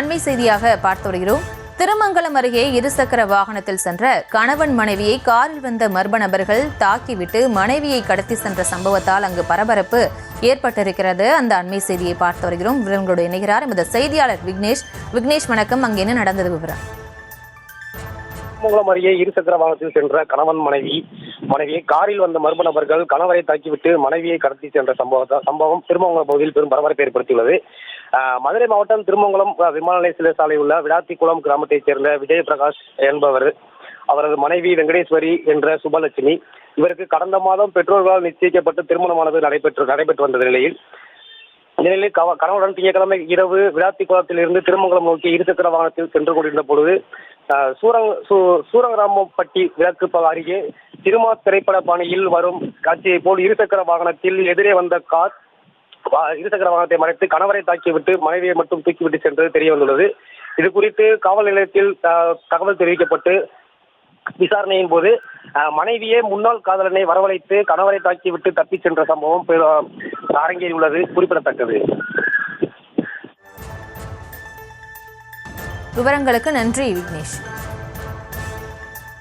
அண்மை செய்தியாக பார்த்து வருகிறோம். திருமங்கலம் அருகே இருசக்கர வாகனத்தில் சென்ற கணவன் மனைவியை காரில் வந்த மர்ம நபர்கள் தாக்கிவிட்டு மனைவியை கடத்தி சென்ற சம்பவத்தால் அங்கு பரபரப்பு ஏற்பட்டிருக்கிறது. அந்த அண்மை செய்தியை பார்த்து வருகிறோம். விவரங்களோடு இணைகிறார் எமது செய்தியாளர் விக்னேஷ். விக்னேஷ், வணக்கம். அங்கு என்ன நடந்தது விவரம்? திருமங்கலம் அருகே இருசக்கர வாகனத்தில் சென்ற கணவன் மனைவியை காரில் வந்த மர்ம நபர்கள் கணவரை தாக்கிவிட்டு மனைவியை கடத்தி சென்ற சம்பவம் திருமங்கலம் பகுதியில் பெரும் பரபரப்பை ஏற்படுத்தியுள்ளது. மதுரை மாவட்டம் திருமங்கலம் விமான நிலைய சிலை சாலை உள்ள விளாத்திக்குளம் கிராமத்தைச் சேர்ந்த விஜயபிரகாஷ் என்பவர், அவரது மனைவி வெங்கடேஸ்வரி என்ற சுபலட்சுமி. இவருக்கு கடந்த மாதம் பெற்றோர்களால் நிச்சயிக்கப்பட்டு திருமணமானது நடைபெற்று வந்த நிலையில் கணவனுடன் திங்கட்கிழமை இரவு விளாத்திக்குளத்தில் இருந்து திருமங்கலம் நோக்கி இருசக்கர வாகனத்தில் சென்று கொண்டிருந்த பொழுது சூரங்கிராமப்பட்டி விளக்கு அருகே திருமா திரைப்பட பாணியில் வரும் காட்சியை போல் இருசக்கர வாகனத்தில் எதிரே வந்த கார் இருசக்கர வாகனத்தை மறைத்து கணவரை தாக்கிவிட்டு மனைவியை மட்டும் தூக்கிவிட்டு சென்றது தெரிய வந்துள்ளது. இது குறித்து காவல் நிலையத்தில் தகவல் தெரிவிக்கப்பட்டு விசாரணையின் போது மனைவியே முன்னாள் காதலனை வரவழைத்து கணவரை தாக்கிவிட்டு தப்பி சென்ற சம்பவம் அரங்கேறியுள்ளது குறிப்பிடத்தக்கது. விவரங்களுக்கு நன்றி விக்னேஷ்.